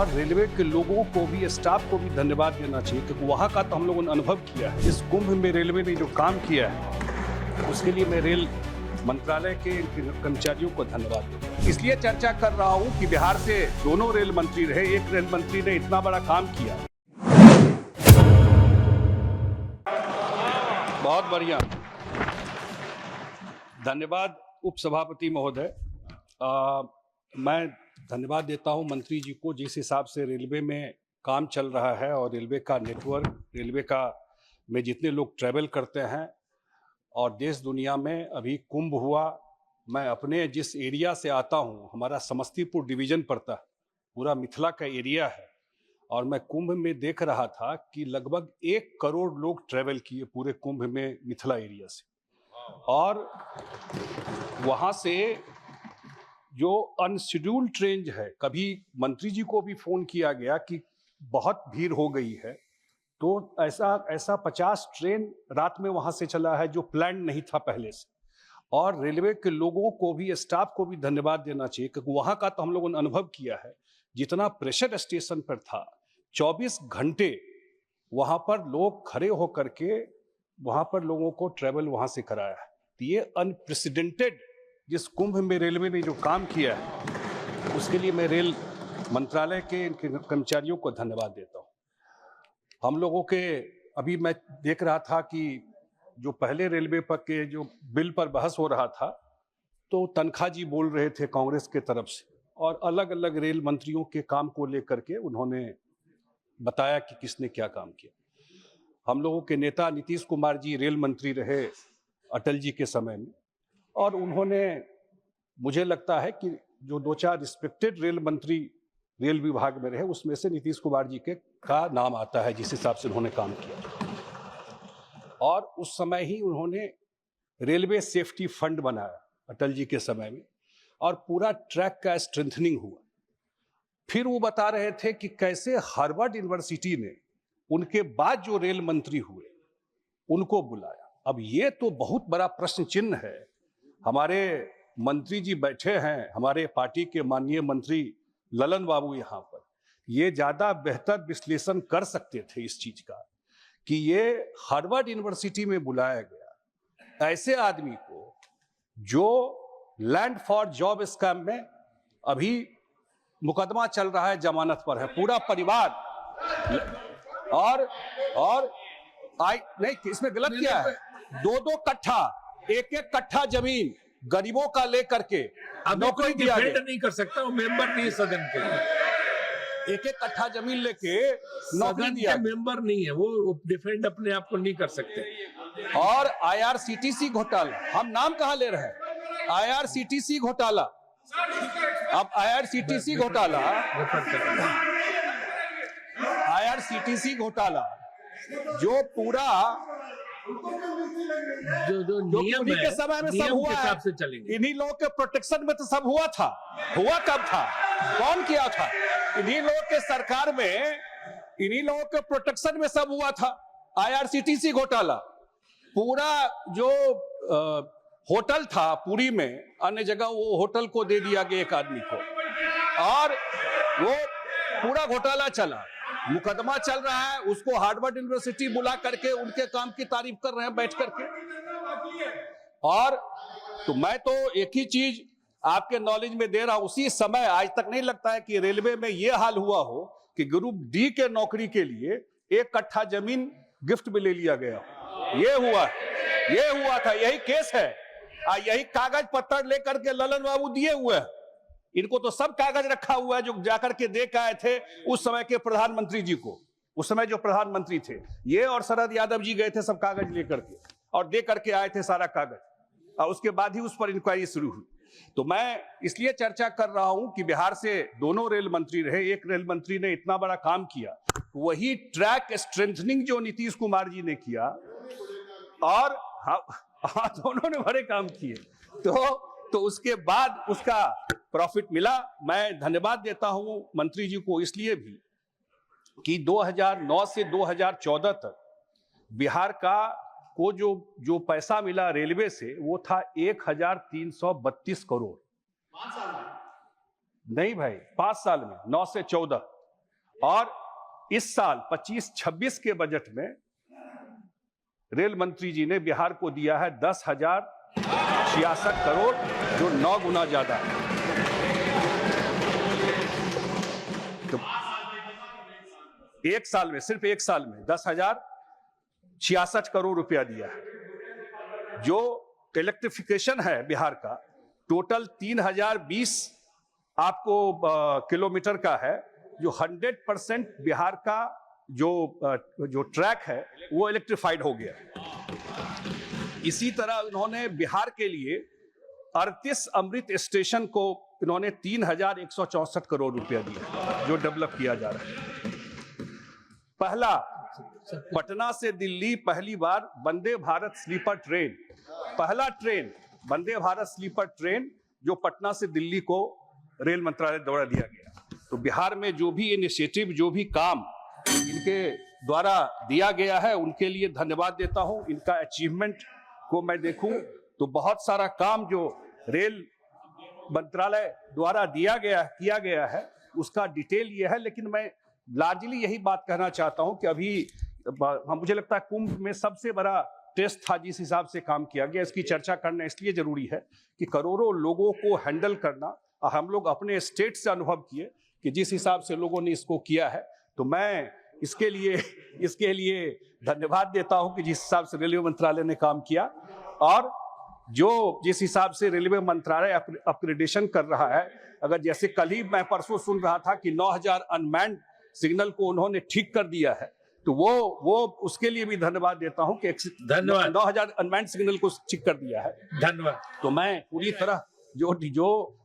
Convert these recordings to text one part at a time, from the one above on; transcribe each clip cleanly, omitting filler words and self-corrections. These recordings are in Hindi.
और रेलवे के लोगों को भी, स्टाफ को भी धन्यवाद देना चाहिए, क्योंकि वहाँ का तो हम लोगों ने अनुभव किया है। इस कुंभ में रेलवे ने जो काम किया है उसके लिए मैं रेल मंत्रालय के कर्मचारियों को धन्यवाद देता हूं। इसलिए चर्चा कर रहा हूं कि बिहार से दोनों रेल मंत्री रहे, एक रेल मंत्री ने इतना बड़ा काम किया। बहुत बढ़िया, धन्यवाद उपसभापति महोदय। मैं धन्यवाद देता हूं मंत्री जी को, जिस हिसाब से रेलवे में काम चल रहा है और रेलवे का नेटवर्क, रेलवे का में जितने लोग ट्रैवल करते हैं और देश दुनिया में अभी कुंभ हुआ। मैं अपने जिस एरिया से आता हूं, हमारा समस्तीपुर डिवीजन पड़ता है, पूरा मिथिला का एरिया है, और मैं कुंभ में देख रहा था कि लगभग 1 करोड़ लोग ट्रैवल किए पूरे कुंभ में मिथिला एरिया से। और वहां से जो अनशेड्यूल्ड ट्रेन है, कभी मंत्री जी को भी फोन किया गया कि बहुत भीड़ हो गई है, तो ऐसा 50 ट्रेन रात में वहां से चला है जो प्लान नहीं था पहले से। और रेलवे के लोगों को भी, स्टाफ को भी धन्यवाद देना चाहिए, क्योंकि वहां का तो हम लोगों ने अनुभव किया है। जितना प्रेशर स्टेशन पर था, 24 घंटे वहां पर लोग खड़े होकर के वहां पर लोगों को ट्रेवल वहां से कराया है। तो ये अनप्रेसिडेंटेड जिस कुंभ में रेलवे ने जो काम किया है उसके लिए मैं रेल मंत्रालय के कर्मचारियों को धन्यवाद देता हूं। हम लोगों के अभी मैं देख रहा था कि जो पहले रेलवे पर के जो बिल पर बहस हो रहा था, तो तनखा जी बोल रहे थे कांग्रेस के तरफ से, और अलग अलग रेल मंत्रियों के काम को लेकर के उन्होंने बताया कि किसने क्या काम किया। हम लोगों के नेता नीतीश कुमार जी रेल मंत्री रहे अटल जी के समय में, और उन्होंने, मुझे लगता है कि जो 2-4 रिस्पेक्टेड रेल मंत्री रेल विभाग में रहे, उसमें से नीतीश कुमार जी का नाम आता है, जिस हिसाब से उन्होंने काम किया। और उस समय ही उन्होंने रेलवे सेफ्टी फंड बनाया अटल जी के समय में, और पूरा ट्रैक का स्ट्रेंथनिंग हुआ। फिर वो बता रहे थे कि कैसे हार्वर्ड यूनिवर्सिटी ने उनके बाद जो रेल मंत्री हुए उनको बुलाया। अब ये तो बहुत बड़ा प्रश्न चिन्ह है। हमारे मंत्री जी बैठे हैं, हमारे पार्टी के माननीय मंत्री ललन बाबू यहाँ पर, ये ज्यादा बेहतर विश्लेषण कर सकते थे इस चीज का, कि ये हार्वर्ड यूनिवर्सिटी में बुलाया गया ऐसे आदमी को जो लैंड फॉर जॉब स्कैम में अभी मुकदमा चल रहा है, जमानत पर है, पूरा परिवार। और नहीं, इसमें गलत किया है। 2-2 कट्ठा, 1-1 कट्ठा जमीन गरीबों का लेकर के नौकरी दिया गया। नहीं कर सकता, वो मेंबर नहीं है सदन के, 1-1 कट्ठा जमीन लेके नौकरी दिया। मेंबर नहीं है वो, डिफेंड अपने आप को नहीं कर सकते। और IRCTC घोटाला, हम नाम कहां ले रहे हैं, IRCTC घोटाला। अब IRCTC घोटाला जो पूरा जो नियम के समय में सब हुआ है, से चलेंगे। इन्हीं लोगों के प्रोटेक्शन में तो सब हुआ था। हुआ कब था, कौन किया था? इन्हीं लोगों के सरकार में, इन्हीं लोगों के प्रोटेक्शन में सब हुआ था। IRCTC घोटाला, पूरा जो होटल था पुरी में, अन्य जगह वो होटल को दे दिया गया एक आदमी को, और वो पूरा घोटाला चला, मुकदमा चल रहा है। उसको हार्वर्ड यूनिवर्सिटी बुला करके उनके काम की तारीफ कर रहे हैं बैठ करके। और तो मैं तो एक ही चीज आपके नॉलेज में दे रहा हूं, उसी समय आज तक नहीं लगता है कि रेलवे में यह हाल हुआ हो कि ग्रुप डी के नौकरी के लिए 1 कट्ठा जमीन गिफ्ट में ले लिया गया। ये हुआ था, यही केस है। यही कागज पत्तर लेकर के ललन बाबू दिए हुए हैं। इनको तो सब कागज रखा हुआ है जो जाकर के दे के आए थे उस समय के प्रधानमंत्री जी को। उस समय जो प्रधानमंत्री थे, ये और शरद यादव जी गए थे सब कागज लेकर के, और दे करके आए थे सारा कागज, और उसके बाद ही उस पर इंक्वायरी शुरू हुई। तो मैं इसलिए चर्चा कर रहा हूं कि बिहार से दोनों रेल मंत्री रहे, एक रेल मंत्री ने इतना बड़ा काम किया, वही ट्रैक स्ट्रेंथनिंग जो नीतीश कुमार जी ने किया, और दोनों ने बड़े काम किए, तो उसके बाद उसका प्रॉफिट मिला। मैं धन्यवाद देता हूं मंत्री जी को इसलिए भी कि 2009 से 2014 तक बिहार का को जो पैसा मिला रेलवे से, वो था 1332 करोड़। 5 साल में नहीं भाई, 5 साल में 9 से 14, और इस साल 25-26 के बजट में रेल मंत्री जी ने बिहार को दिया है 10,066 करोड़, जो 9 गुना ज्यादा है। तो एक साल में, सिर्फ एक साल में 10,066 करोड़ रुपया दिया है। जो इलेक्ट्रिफिकेशन है बिहार का, टोटल 3,020 आपको किलोमीटर का है, जो 100% बिहार का जो ट्रैक है वो इलेक्ट्रिफाइड हो गया। इसी तरह उन्होंने बिहार के लिए 38 अमृत स्टेशन को इन्होंने 3,164 करोड़ रुपया दिया, जो डेवलप किया जा रहा है। पहला पटना से दिल्ली पहली बार वंदे भारत स्लीपर ट्रेन, पहला train Vande Bharat sleeper train जो पटना से दिल्ली को रेल मंत्रालय द्वारा दिया गया। तो बिहार में जो भी इनिशिएटिव, जो भी काम इनके द्वारा दिया गया है, उनके लिए धन्यवाद देता हूं। इनका अचीवमेंट को मैं देखूं तो बहुत सारा काम जो रेल मंत्रालय द्वारा किया गया है, उसका डिटेल ये है। लेकिन मैं लार्जली यही बात कहना चाहता हूं कि अभी मुझे लगता है कुंभ में सबसे बड़ा टेस्ट था जिस हिसाब से काम किया गया। इसकी चर्चा करना इसलिए जरूरी है कि करोड़ों लोगों को हैंडल करना, और हम लोग अपने स्टेट से अनुभव किए कि जिस हिसाब से लोगों ने इसको किया है, तो मैं इसके लिए धन्यवाद देता हूं कि जिस हिसाब से रेलवे मंत्रालय ने काम किया, और जिस हिसाब से रेलवे मंत्रालय अपग्रेडेशन कर रहा है। अगर जैसे कल ही मैं परसों सुन रहा था कि 9,000 अनमैन्ड सिग्नल को उन्होंने ठीक कर दिया है, तो वो उसके लिए भी धन्यवाद देता हूं कि धन्यवाद। 9,000 अनमैन्ड सिग्नल को ठीक कर दिया है। धन्यवाद। तो मैं पूरी तरह जो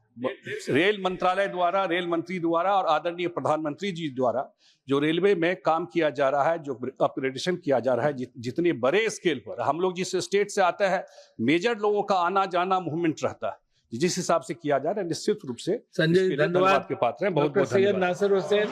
रेल मंत्रालय द्वारा, रेल मंत्री द्वारा और आदरणीय प्रधानमंत्री जी द्वारा जो रेलवे में काम किया जा रहा है, जो अपग्रेडेशन किया जा रहा है, जितने बड़े स्केल पर, हम लोग जिस स्टेट से आते हैं, मेजर लोगों का आना जाना मूवमेंट रहता है, जिस हिसाब से किया जा रहा है, निश्चित रूप से संजय, धन्यवाद के पात्र हैं। बहुत बहुत सैयद धन्यवाद। नासिर हुसैन।